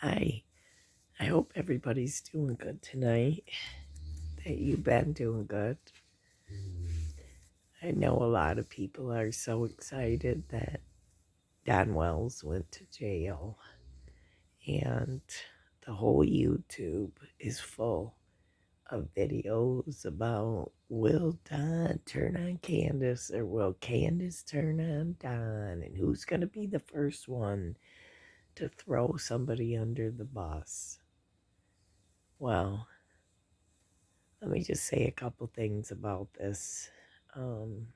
Hi, I hope everybody's doing good tonight, that you've been doing good. I know a lot of people are so excited that Don Wells went to jail, and the whole YouTube is full of videos about will Don turn on Candace or will Candace turn on Don, and who's going to be the first one to throw somebody under the bus. Well, let me just say a couple things about this. Um,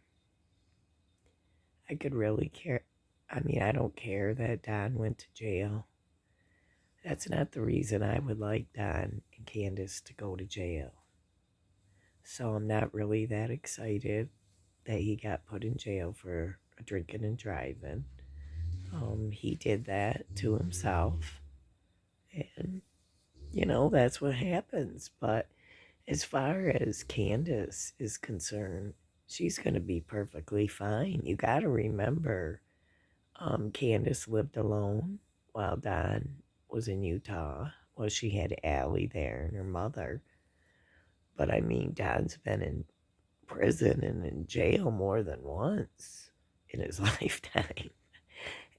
I could really care. I mean, I don't care that Don went to jail. That's not the reason I would like Don and Candace to go to jail. So I'm not really that excited that he got put in jail for drinking and driving. He did that to himself. And, that's what happens. But as far as Candace is concerned, she's going to be perfectly fine. You got to remember, Candace lived alone while Don was in Utah. Well, she had Allie there and her mother. But I mean, Don's been in prison and in jail more than once in his lifetime.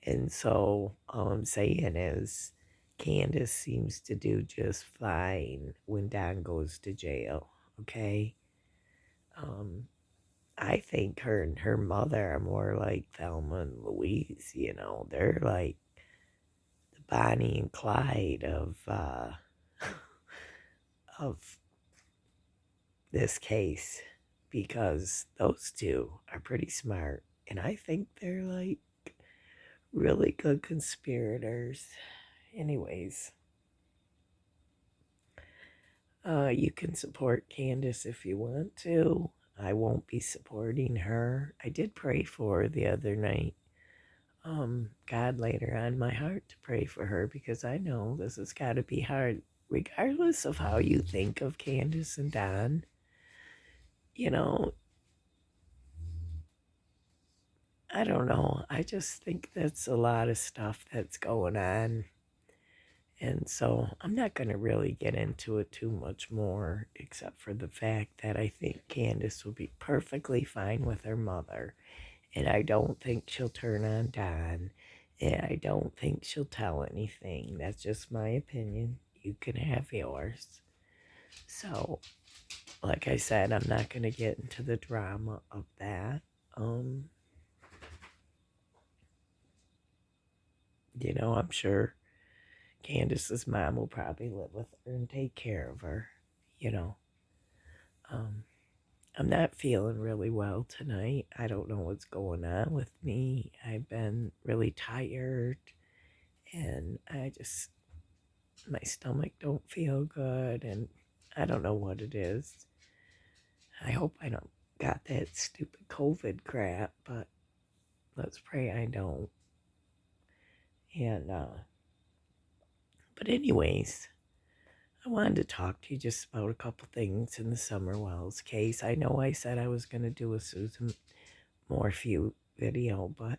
And so all I'm saying is Candace seems to do just fine when Don goes to jail, okay? Um, I think her and her mother are more like Thelma and Louise, They're like the Bonnie and Clyde of this case because those two are pretty smart. And I think they're like really good conspirators. Anyways, you can support Candace if you want to. I won't be supporting her. I did pray for her the other night. God laid her on my heart to pray for her because I know this has got to be hard, regardless of how you think of Candace and Don. You know, I don't know. I just think that's a lot of stuff that's going on. And so I'm not going to really get into it too much more, except for the fact that I think Candace will be perfectly fine with her mother. And I don't think she'll turn on Don. And I don't think she'll tell anything. That's just my opinion. You can have yours. So, like I said, I'm not going to get into the drama of that. Um, I'm sure Candace's mom will probably live with her and take care of her, you know. Um, I'm not feeling really well tonight. I don't know what's going on with me. I've been really tired and my stomach don't feel good and I don't know what it is. I hope I don't got that stupid COVID crap, but let's pray I don't. And, but anyways, I wanted to talk to you just about a couple things in the Summer Wells case. I know I said I was going to do a Susan Morphew video, but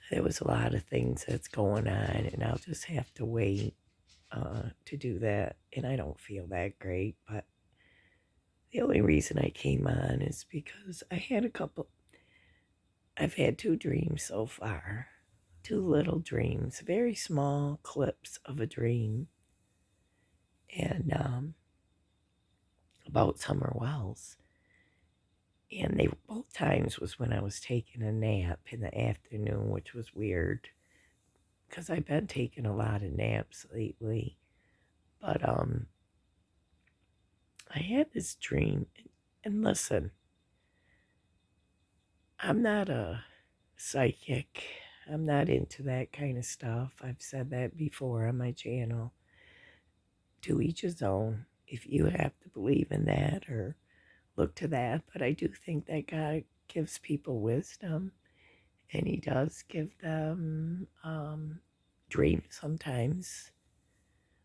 there was a lot of things that's going on, and I'll just have to wait to do that. And I don't feel that great, but the only reason I came on is because I've had two dreams so far. Two little dreams, very small clips of a dream, and about Summer Wells. And they both times was when I was taking a nap in the afternoon, which was weird because I've been taking a lot of naps lately. But I had this dream, and listen, I'm not a psychic. I'm not into that kind of stuff. I've said that before on my channel. To each his own. If you have to believe in that or look to that, but I do think that God gives people wisdom, and He does give them dreams sometimes.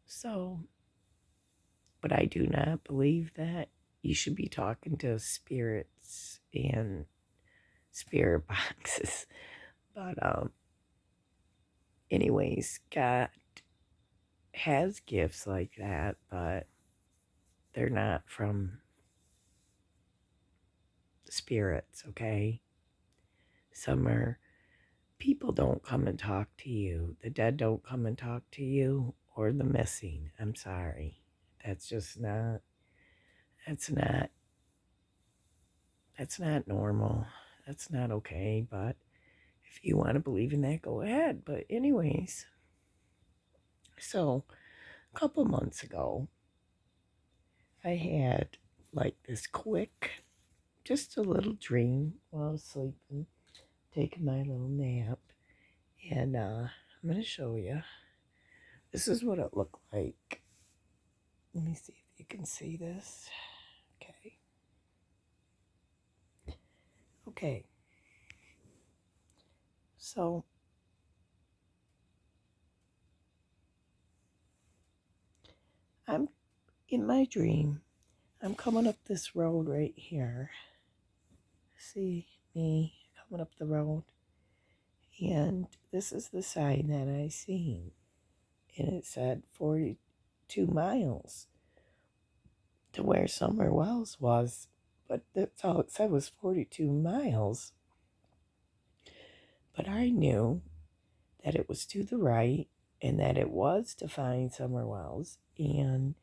So, but I do not believe that you should be talking to spirits and spirit boxes. But anyways, God has gifts like that, but they're not from spirits, okay? Some are people don't come and talk to you. The dead don't come and talk to you, or the missing. I'm sorry. That's just not, that's not, that's not normal. That's not okay, but if you want to believe in that, go ahead. But anyways, so a couple months ago, I had like this quick, just a little dream while I was sleeping, taking my little nap. And I'm going to show you. This is what it looked like. Let me see if you can see this. Okay. Okay. So I'm in my dream. I'm coming up this road right here. See me coming up the road? And this is the sign that I seen. And it said 42 miles to where Summer Wells was. But that's all it said was 42 miles. But I knew that it was to the right and that it was to find Summer Wells. And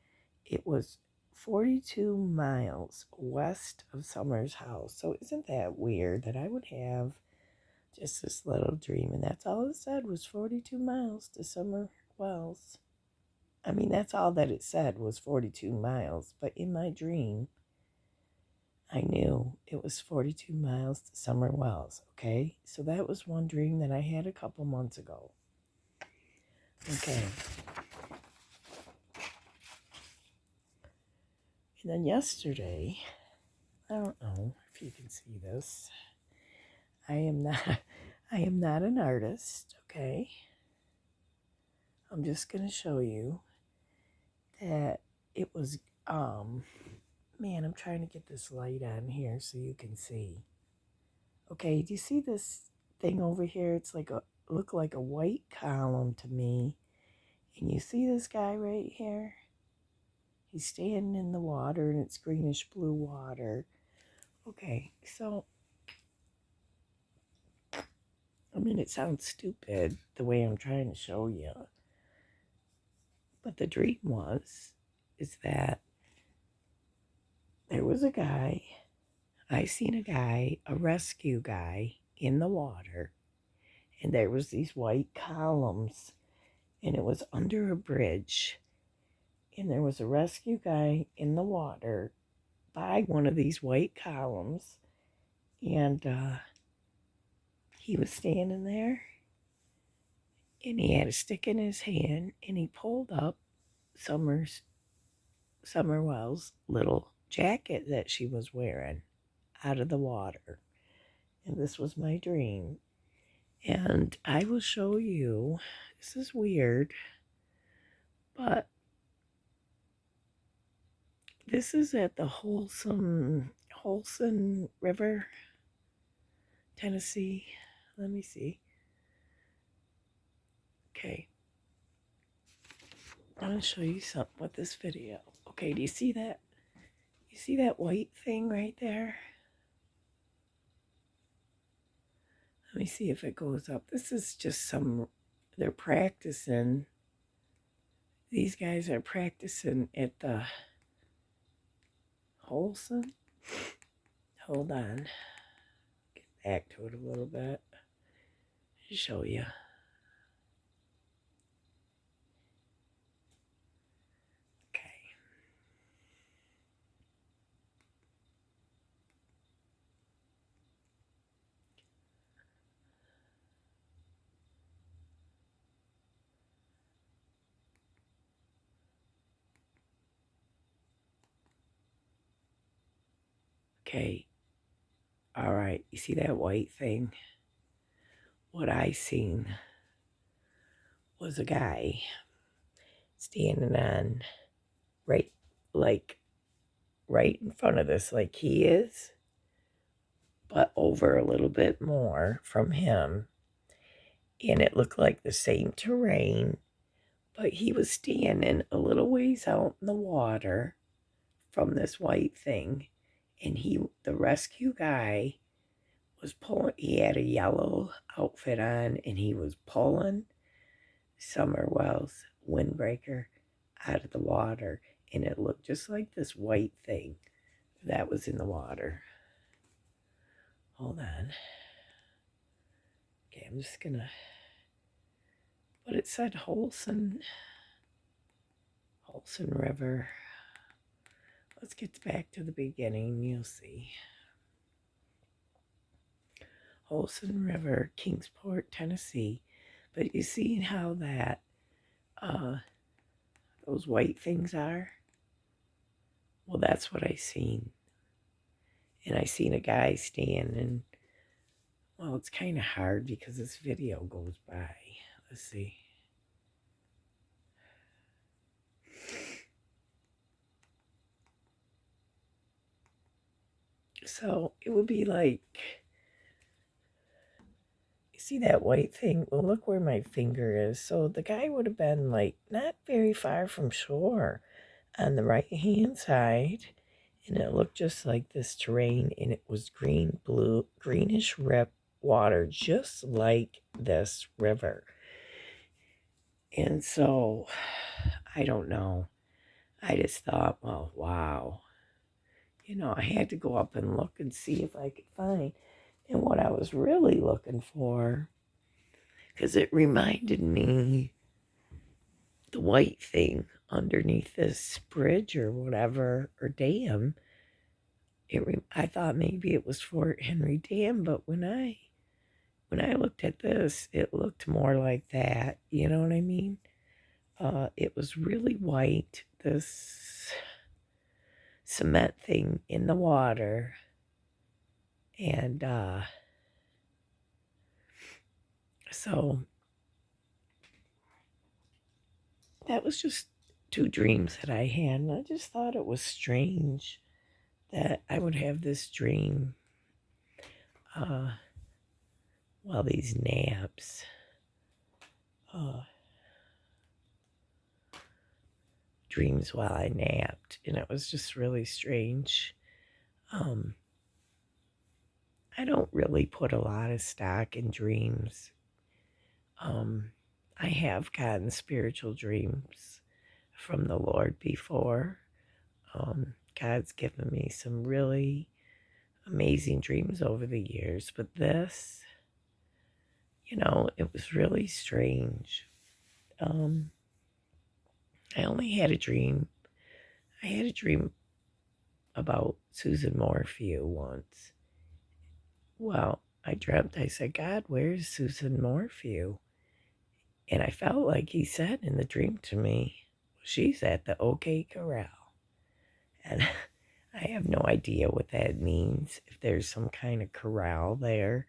it was 42 miles west of Summer's house. So isn't that weird that I would have just this little dream and that's all it said was 42 miles to Summer Wells? I mean, that's all that it said was 42 miles. But in my dream, I knew it was 42 miles to Summer Wells, okay? So that was one dream that I had a couple months ago. Okay. And then yesterday, I don't know if you can see this. I am not an artist, okay? I'm just going to show you that it was man, I'm trying to get this light on here so you can see. Okay, do you see this thing over here? It's like look like a white column to me. And you see this guy right here? He's standing in the water and it's greenish blue water. Okay, so I mean, it sounds stupid the way I'm trying to show you. But the dream is that there was a guy, I seen a guy, a rescue guy in the water. And there was these white columns and it was under a bridge. And there was a rescue guy in the water by one of these white columns. And he was standing there and he had a stick in his hand and he pulled up Summer Wells' little jacket that she was wearing out of the water. And this was my dream. And I will show you, this is weird, but this is at the Holson River, Tennessee. Let me see. Okay. I'm going to show you something with this video. Okay, do you see that? You see that white thing right there? Let me see if it goes up. This is just they're practicing. These guys are practicing at the Holson. Hold on. Get back to it a little bit. Show you. Okay. All right. You see that white thing? What I seen was a guy standing on right in front of this like he is, but over a little bit more from him. And it looked like the same terrain, But he was standing a little ways out in the water from this white thing, and the rescue guy was pulling. He had a yellow outfit on, and he was pulling Summer Wells windbreaker out of the water, and it looked just like this white thing that was in the water. Hold on. Okay, I'm just gonna. But it said Holson River. Let's get back to the beginning. You'll see. Holson River, Kingsport, Tennessee. But you see how that those white things are? Well, that's what I seen. And I seen a guy standing. Well, it's kind of hard because this video goes by. Let's see. So it would be like, you see that white thing? Well, look where my finger is. So the guy would have been like not very far from shore on the right hand side. And it looked just like this terrain, and it was green, blue, greenish water, just like this river. And so, I don't know. I just thought, well, wow. You know, I had to go up and look and see if I could find. And what I was really looking for, because it reminded me the white thing underneath this bridge or whatever, or dam. I thought maybe it was Fort Henry Dam, but when I looked at this, it looked more like that. You know what I mean? It was really white, this cement thing in the water. And so that was just two dreams that I had. And I just thought it was strange that I would have this dream while these naps. Dreams while I napped, and it was just really strange. I don't really put a lot of stock in dreams. I have gotten spiritual dreams from the Lord before. God's given me some really amazing dreams over the years, but this, you know, it was really strange. I only had a dream. I had a dream about Susan Morphew once. Well, I dreamt, I said, God, where's Susan Morphew? And I felt like he said in the dream to me, she's at the OK Corral. And I have no idea what that means. If there's some kind of corral there,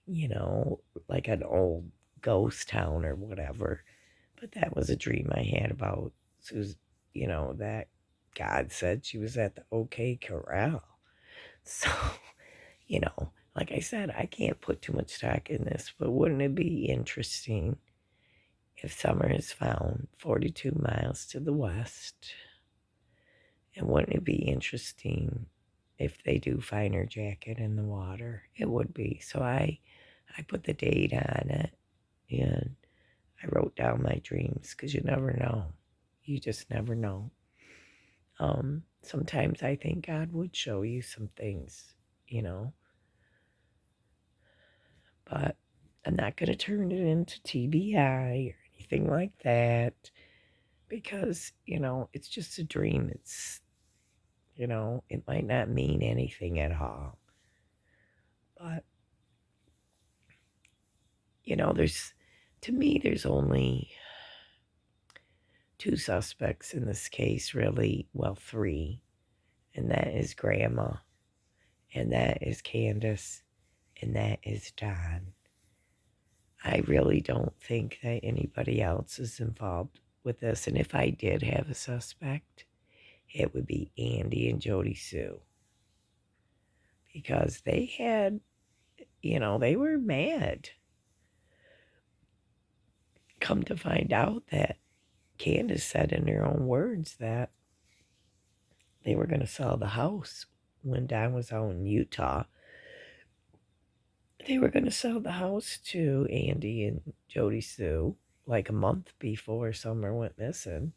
you know, like an old ghost town or whatever. But that was a dream I had about Susan, you know, that God said she was at the OK Corral. So, you know, like I said, I can't put too much stock in this, but wouldn't it be interesting if Summer is found 42 miles to the west? And wouldn't it be interesting if they do find her jacket in the water? It would be. So I put the date on it, and I wrote down my dreams, because you never know. You just never know. Sometimes I think God would show you some things, you know. But I'm not going to turn it into TBI or anything like that, because, you know, it's just a dream. It's, you know, it might not mean anything at all. But, you know, to me, there's only two suspects in this case, really. Well, three. And that is Grandma, and that is Candace, and that is Don. I really don't think that anybody else is involved with this. And if I did have a suspect, it would be Andy and Jody Sue. Because they had, you know, they were mad. Come to find out that Candace said in her own words that they were going to sell the house when Don was out in Utah. They were going to sell the house to Andy and Jody Sue like a month before Summer went missing.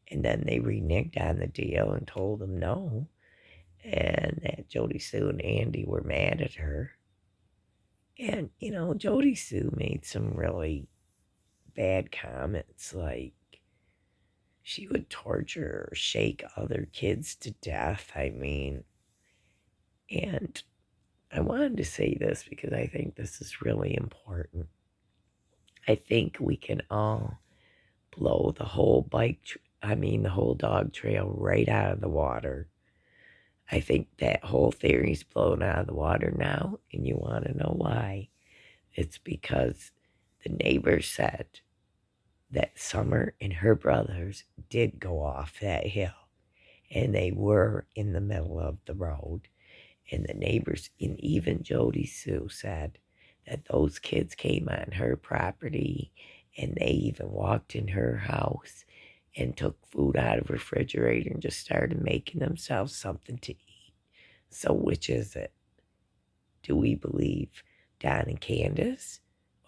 And then they reneged on the deal and told them no. And that Jody Sue and Andy were mad at her. And, Jody Sue made some really bad comments, like she would torture or shake other kids to death. And I wanted to say this because I think this is really important. I think we can all blow the whole the whole dog trail right out of the water. I think that whole theory's blown out of the water now, and you want to know why. It's because the neighbors said that Summer and her brothers did go off that hill, and they were in the middle of the road. And the neighbors, and even Jody Sue, said that those kids came on her property, and they even walked in her house and took food out of the refrigerator and just started making themselves something to eat. So which is it? Do we believe Don and Candace,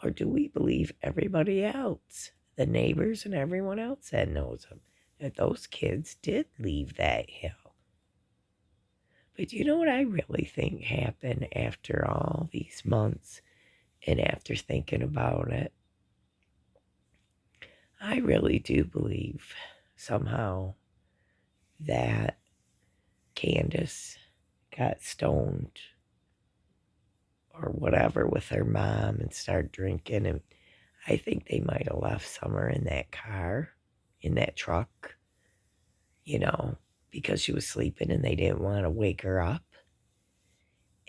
or do we believe everybody else? The neighbors and everyone else that knows them, that those kids did leave that hill. But you know what I really think happened after all these months and after thinking about it? I really do believe somehow that Candace got stoned or whatever with her mom and started drinking. And I think they might have left Summer in that car, in that truck, because she was sleeping and they didn't want to wake her up.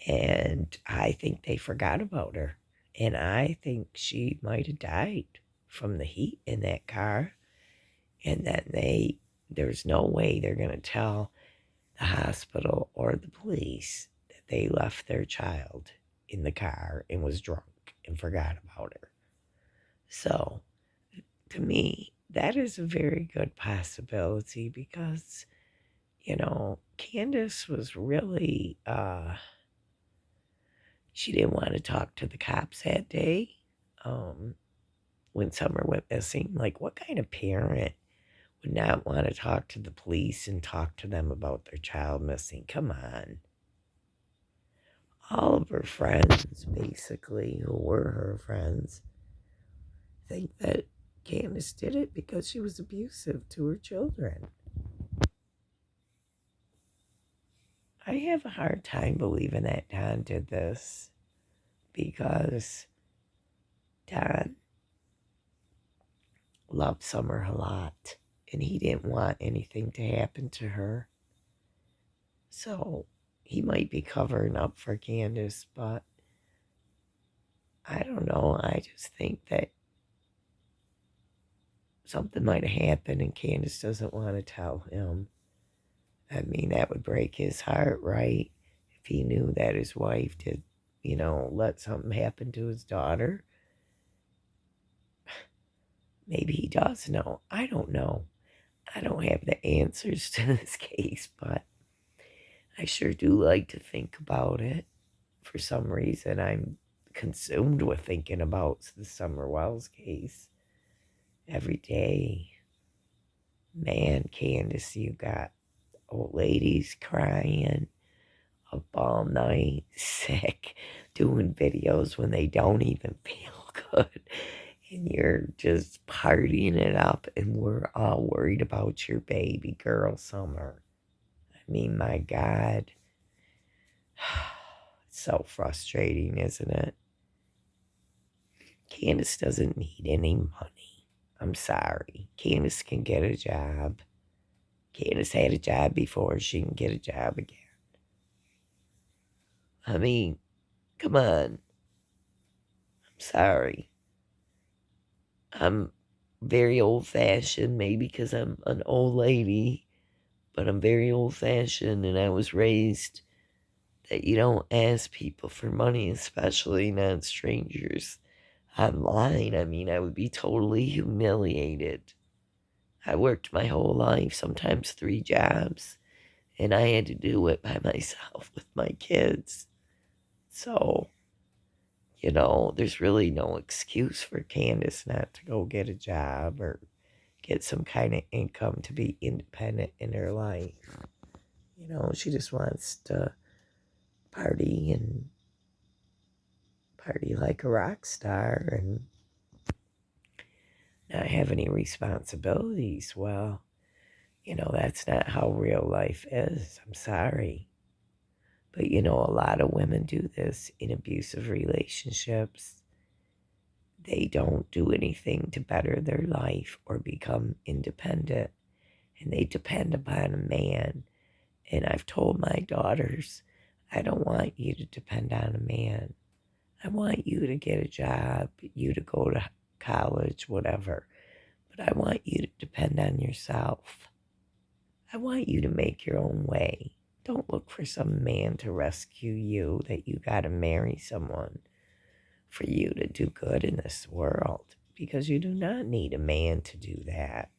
And I think they forgot about her. And I think she might have died from the heat in that car. And then there's no way they're going to tell the hospital or the police that they left their child in the car and was drunk and forgot about her. So, to me, that is a very good possibility because, Candace was really, she didn't want to talk to the cops that day when Summer went missing. Like, what kind of parent would not want to talk to the police and talk to them about their child missing? Come on. All of her friends, basically, who were her friends, think that Candace did it because she was abusive to her children. I have a hard time believing that Don did this because Don loved Summer a lot and he didn't want anything to happen to her. So he might be covering up for Candace, but I don't know. I just think that something might have happened and Candace doesn't want to tell him. That would break his heart, right? If he knew that his wife did, let something happen to his daughter. Maybe he does know. I don't know. I don't have the answers to this case, but I sure do like to think about it. For some reason, I'm consumed with thinking about the Summer Wells case every day. Man, Candace, you got old ladies crying up all night, sick, doing videos when they don't even feel good. And you're just partying it up, and we're all worried about your baby girl, Summer. My God. It's so frustrating, isn't it? Candace doesn't need any money. I'm sorry. Candace can get a job. Candace had a job before. She can get a job again. Come on. I'm sorry. I'm very old-fashioned, maybe because I'm an old lady, but I'm very old-fashioned, and I was raised that you don't ask people for money, especially not strangers online. I would be totally humiliated I worked my whole life, sometimes 3 jobs, and I had to do it by myself with my kids. So, there's really no excuse for Candace not to go get a job or get some kind of income to be independent in her life. She just wants to party and party like a rock star and not have any responsibilities. Well, that's not how real life is. I'm sorry. But, a lot of women do this in abusive relationships. They don't do anything to better their life or become independent. And they depend upon a man. And I've told my daughters, I don't want you to depend on a man. I want you to get a job, you to go to college, whatever. But I want you to depend on yourself. I want you to make your own way. Don't look for some man to rescue you, that you got to marry someone for you to do good in this world, because you do not need a man to do that.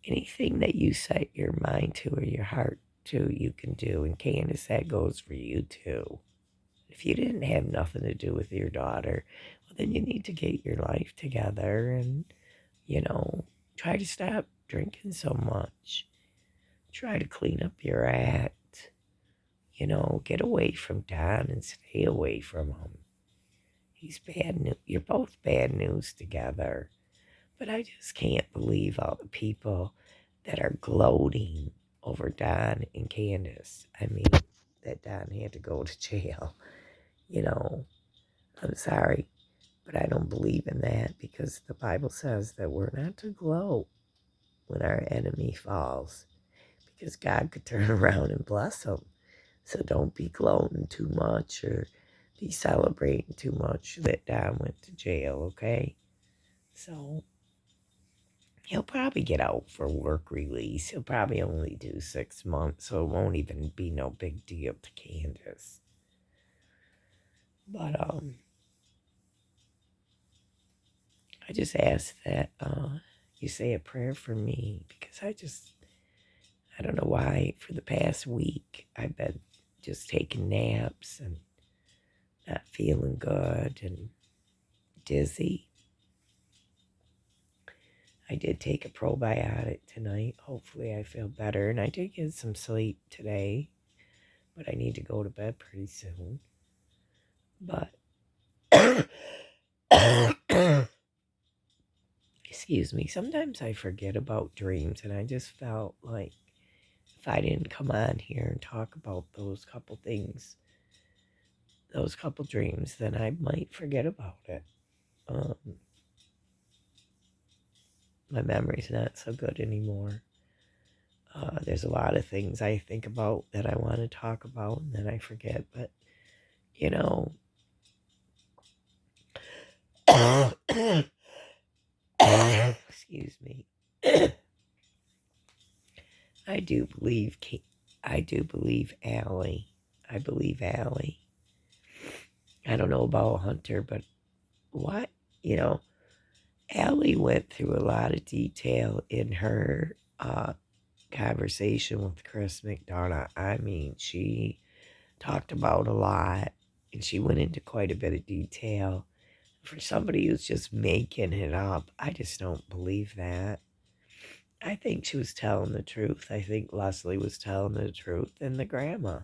Anything that you set your mind to or your heart to, you can do. And Candace, that goes for you too. If you didn't have nothing to do with your daughter, well, then you need to get your life together and, try to stop drinking so much. Try to clean up your act. Get away from Don and stay away from him. He's bad news. You're both bad news together. But I just can't believe all the people that are gloating over Don and Candace. I mean, that Don had to go to jail. I'm sorry, but I don't believe in that, because the Bible says that we're not to gloat when our enemy falls, because God could turn around and bless them. So don't be gloating too much or be celebrating too much that Don went to jail, okay? So he'll probably get out for work release. He'll probably only do 6 months, so it won't even be no big deal to Candace. But I just ask that you say a prayer for me, because I don't know why, for the past week, I've been just taking naps and not feeling good and dizzy. I did take a probiotic tonight. Hopefully I feel better. And I did get some sleep today, but I need to go to bed pretty soon. But, excuse me, sometimes I forget about dreams, and I just felt like if I didn't come on here and talk about those couple things, those couple dreams, then I might forget about it. My memory's not so good anymore. There's a lot of things I think about that I want to talk about, and then I forget. But, excuse me. I do believe Allie. I believe Allie. I don't know about Hunter, but what? Allie went through a lot of detail in her conversation with Chris McDonough. I mean, she talked about a lot, and she went into quite a bit of detail. For somebody who's just making it up, I just don't believe that. I think she was telling the truth. I think Leslie was telling the truth, and the grandma.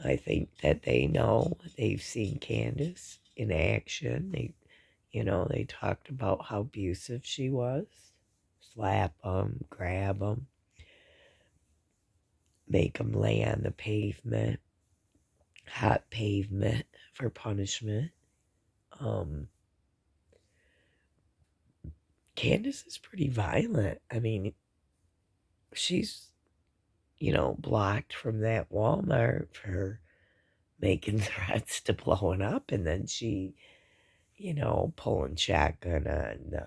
I think that they know. They've seen Candace in action. They talked about how abusive she was. Slap them, grab them, make them lay on the pavement, hot pavement for punishment. Candace is pretty violent. I mean, she's, blocked from that Walmart for making threats to blowing up, and then she, pulling shotgun on the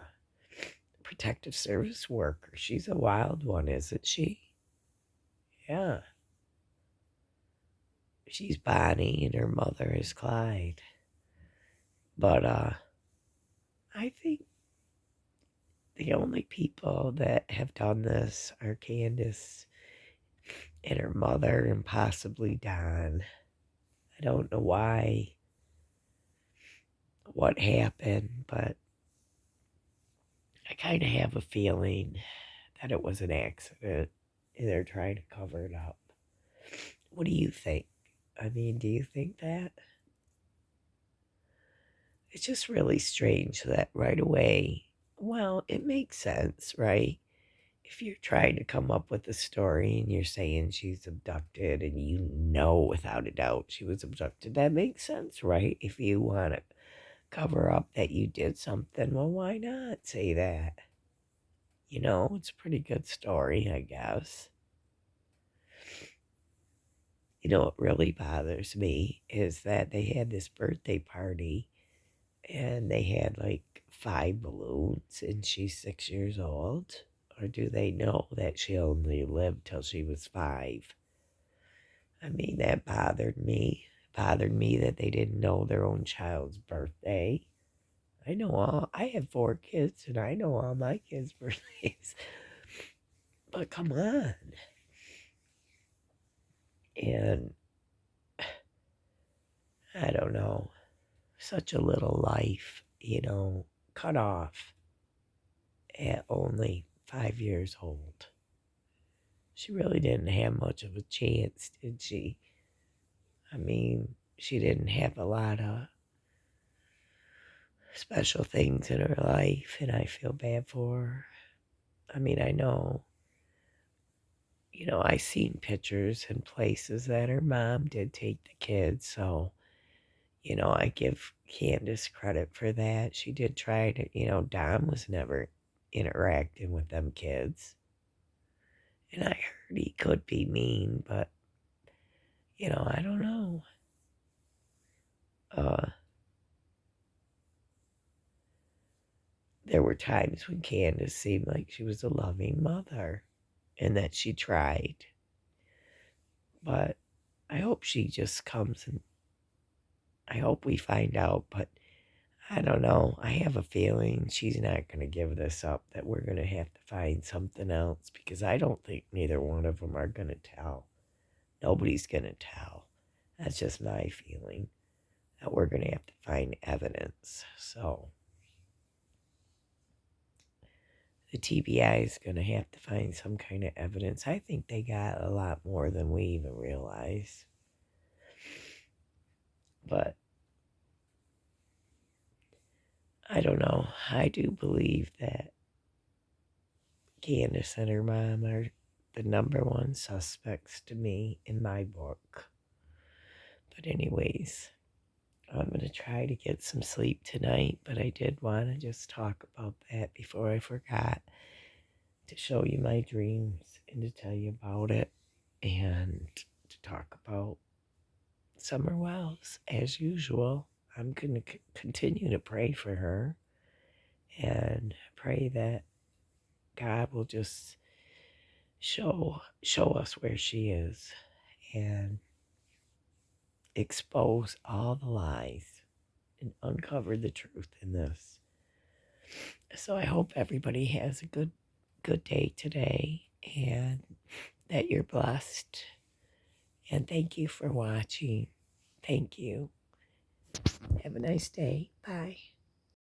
protective service worker. She's a wild one, isn't she? Yeah. She's Bonnie and her mother is Clyde. But I think the only people that have done this are Candace and her mother and possibly Don. I don't know what happened, but I kind of have a feeling that it was an accident and they're trying to cover it up. What do you think? I mean, do you think that? It's just really strange that right away, well, it makes sense, right? If you're trying to come up with a story and you're saying she's abducted and you know without a doubt she was abducted, that makes sense, right? If you want to cover up that you did something, well, why not say that? You know, it's a pretty good story, I guess. You know, what really bothers me is that they had this birthday party and they had like 5 balloons and she's 6 years old. Or do they know that she only lived till she was 5? I mean, that bothered me. It bothered me that they didn't know their own child's birthday. I have 4 kids and I know all my kids' birthdays. But come on. And I don't know. Such a little life, cut off at only 5 years old. She really didn't have much of a chance, did she? I mean, she didn't have a lot of special things in her life, and I feel bad for her. I mean, I know, I seen pictures and places that her mom did take the kids, so, I give Candace credit for that. She did try to, Dom was never interacting with them kids. And I heard he could be mean, but, I don't know. Uh, there were times when Candace seemed like she was a loving mother and that she tried. But I hope she just comes and I hope we find out. But I don't know. I have a feeling she's not going to give this up, that we're going to have to find something else because I don't think neither one of them are going to tell. Nobody's going to tell. That's just my feeling, that we're going to have to find evidence. So the TBI is going to have to find some kind of evidence. I think they got a lot more than we even realize. But I don't know. I do believe that Candace and her mom are the number one suspects to me in my book. But anyways, I'm going to try to get some sleep tonight, but I did want to just talk about that before I forgot, to show you my dreams and to tell you about it and to talk about Summer Wells as usual. I'm going to continue to pray for her and pray that God will just show us where she is and expose all the lies and uncover the truth in this. So I hope everybody has a good day today and that you're blessed. And thank you for watching. Thank you. Have a nice day. Bye.